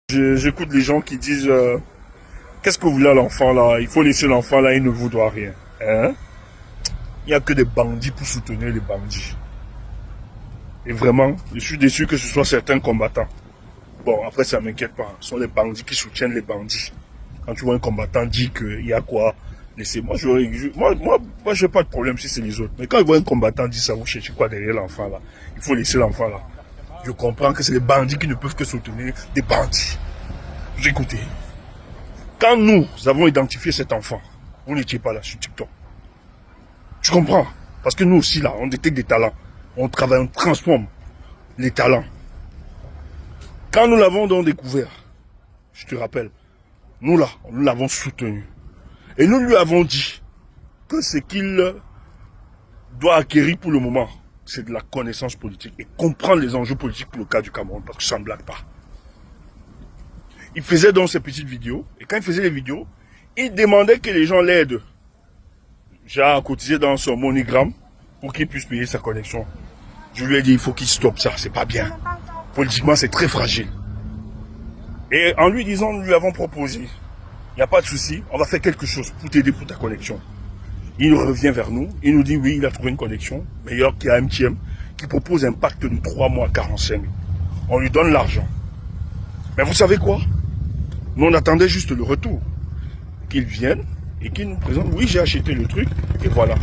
J'écoute les gens qui disent qu'est-ce que vous voulez à l'enfant là? Il faut laisser l'enfant là, il ne vous doit rien. Hein? Il n'y a que des bandits pour soutenir les bandits. Et vraiment, je suis déçu que ce soit certains combattants. Bon, après ça m'inquiète pas. Ce sont les bandits qui soutiennent les bandits. Quand tu vois un combattant dire qu'il y a quoi, laissez. Moi, je n'ai pas de problème si c'est les autres. Mais quand je vois un combattant dire ça, vous cherchez quoi derrière l'enfant là? Il faut laisser l'enfant là. Je comprends que c'est les bandits qui ne peuvent que soutenir des bandits. Vous écoutez. Quand nous avons identifié cet enfant, vous n'étiez pas là sur TikTok. Tu comprends? Parce que nous aussi là, on détecte des talents. On travaille, on transforme les talents. Quand nous l'avons donc découvert, je te rappelle, nous là, nous l'avons soutenu. Et nous lui avons dit que ce qu'il doit acquérir pour le moment, c'est de la connaissance politique et comprendre les enjeux politiques pour le cas du Cameroun, parce que ça ne blague pas. Il faisait donc ces petites vidéos, et quand il faisait les vidéos, il demandait que les gens l'aident. J'ai cotisé dans son MoneyGram pour qu'il puisse payer sa connexion. Je lui ai dit, il faut qu'il stoppe ça, c'est pas bien. Politiquement, c'est très fragile. Et en lui disant, nous lui avons proposé, il n'y a pas de souci, on va faire quelque chose pour t'aider pour ta connexion. Il revient vers nous, il nous dit, oui, il a trouvé une connexion meilleure qu'il y a MTM, qui propose un pacte de 3 mois, 45 000. On lui donne l'argent. Mais vous savez quoi? Nous, on attendait juste le retour. Qu'il vienne et qu'il nous présente, oui, j'ai acheté le truc, et voilà.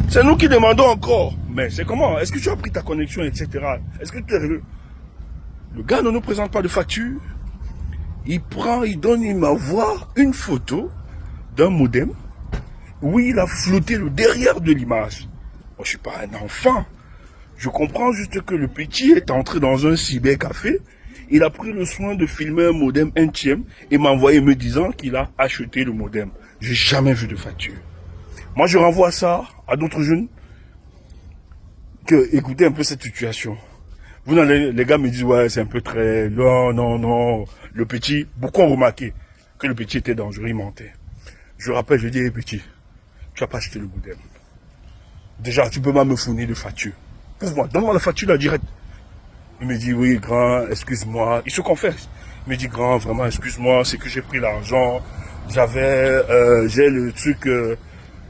C'est nous qui demandons encore. Mais c'est comment? Est-ce que tu as pris ta connexion, etc. Est-ce que tu es... Le gars ne nous présente pas de facture. Il prend, il donne, il m'envoie une photo d'un modem où il a flotté le derrière de l'image. Moi, je ne suis pas un enfant. Je comprends juste que le petit est entré dans un cybercafé. Il a pris le soin de filmer un modem intime et m'a envoyé me disant qu'il a acheté le modem. J'ai jamais vu de facture. Moi, je renvoie ça à d'autres jeunes que écoutez un peu cette situation. Vous, les gars me disent, ouais, c'est un peu très... Non, non, non. Le petit, beaucoup ont remarqué que le petit était dangereux, il mentait. Je rappelle, je dis, hey, petit, tu n'as pas acheté le modem. Déjà, tu peux pas me fournir de facture. Prouve-moi, donne-moi la facture là, direct. Il me dit, oui, grand, excuse-moi. Il se confesse. Il me dit, grand, vraiment, excuse-moi, c'est que j'ai pris l'argent. J'ai le truc,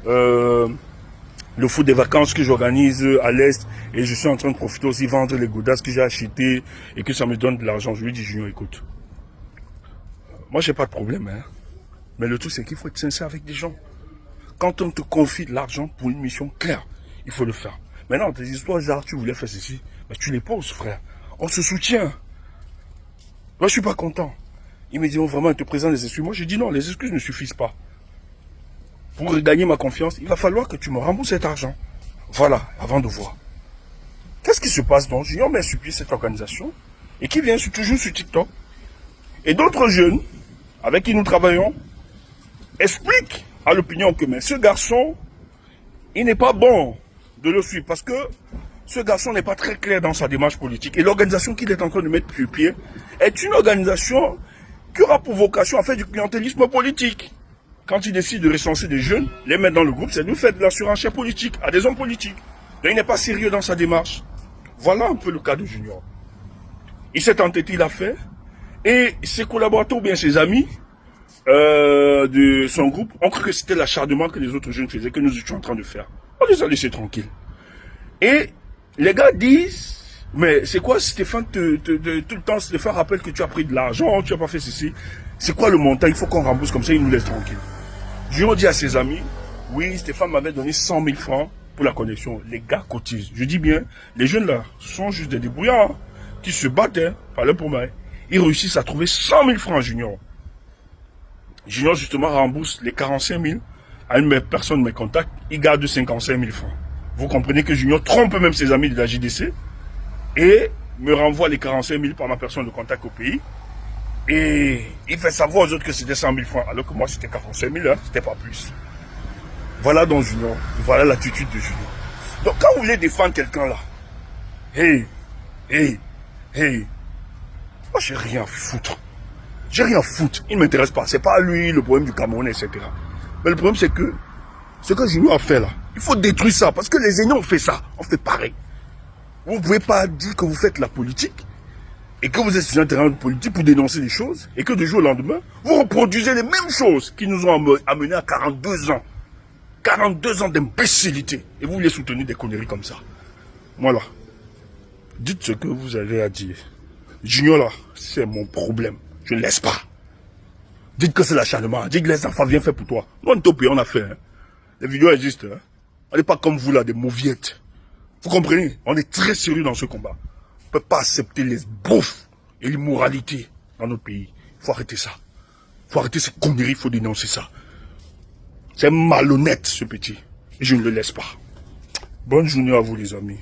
le foot des vacances que j'organise à l'Est. Et je suis en train de profiter aussi vendre les godasses que j'ai achetées et que ça me donne de l'argent. Je lui dis, Junior, écoute. Moi, j'ai pas de problème, hein. Mais le truc, c'est qu'il faut être sincère avec des gens. Quand on te confie de l'argent pour une mission claire, il faut le faire. Maintenant, tes histoires, genre, tu voulais faire ceci, mais tu les poses, frère. On se soutient. Moi, je suis pas content. Il me dit, oh, vraiment, il te présente les excuses. Moi, je dis non, les excuses ne suffisent pas. Pour regagner ma confiance, il va falloir que tu me rembourses cet argent. Voilà, avant de voir. Qu'est-ce qui se passe donc? Junior m'a supplié cette organisation et qui vient toujours sur TikTok. Et d'autres jeunes avec qui nous travaillons expliquent à l'opinion que mais ce garçon, il n'est pas bon de le suivre parce que ce garçon n'est pas très clair dans sa démarche politique. Et l'organisation qu'il est en train de mettre sur pied est une organisation qui aura pour vocation à faire du clientélisme politique. Quand il décide de recenser des jeunes, les mettre dans le groupe, c'est de faire de la surenchère politique à des hommes politiques. Donc il n'est pas sérieux dans sa démarche. Voilà un peu le cas de Junior. Il s'est entêté, il a fait. Et ses collaborateurs ou bien ses amis de son groupe ont cru que c'était l'acharnement que les autres jeunes faisaient, que nous étions en train de faire. On les a laissés tranquilles. Et les gars disent, mais c'est quoi Stéphane, tout le temps Stéphane rappelle que tu as pris de l'argent, tu n'as pas fait ceci. C'est quoi le montant? Il faut qu'on rembourse comme ça, il nous laisse tranquilles. Je dis à ses amis, oui, Stéphane m'avait donné 100 000 francs pour la connexion. Les gars cotisent. Je dis bien, les jeunes là sont juste des débrouillards hein, qui se battent hein, par leur pour moi. Ils réussissent à trouver 100 000 francs Junior. Junior justement rembourse les 45 000 à une personne de mes contacts. Il garde 55 000 francs. Vous comprenez que Junior trompe même ses amis de la JDC et me renvoie les 45 000 par ma personne de contact au pays. Et il fait savoir aux autres que c'était 100 000 francs, alors que moi c'était 45 000, hein, c'était pas plus. Voilà donc Junior, voilà l'attitude de Junior. Donc quand vous voulez défendre quelqu'un là, hey, moi j'ai rien à foutre. J'ai rien à foutre, il ne m'intéresse pas. C'est pas lui le problème du Cameroun, etc. Mais le problème c'est que ce que Junior a fait là, il faut détruire ça, parce que les aînés ont fait ça, on fait pareil. Vous ne pouvez pas dire que vous faites la politique et que vous êtes sur un terrain de politique pour dénoncer les choses, et que du jour au lendemain, vous reproduisez les mêmes choses qui nous ont amenés à 42 ans. 42 ans d'imbécilité. Et vous voulez soutenir des conneries comme ça. Voilà. Dites ce que vous avez à dire. Junior là, c'est mon problème. Je ne laisse pas. Dites que c'est l'acharnement. Dites que les enfants viennent faire pour toi. Nous, on est au pays, on a fait. Hein. Les vidéos existent. Hein. On n'est pas comme vous là, des mauviettes. Vous comprenez? On est très sérieux dans ce combat. On ne peut pas accepter les bouffes et l'immoralité dans notre pays. Il faut arrêter ça. Il faut arrêter ces conneries, il faut dénoncer ça. C'est malhonnête ce petit. Et je ne le laisse pas. Bonne journée à vous les amis.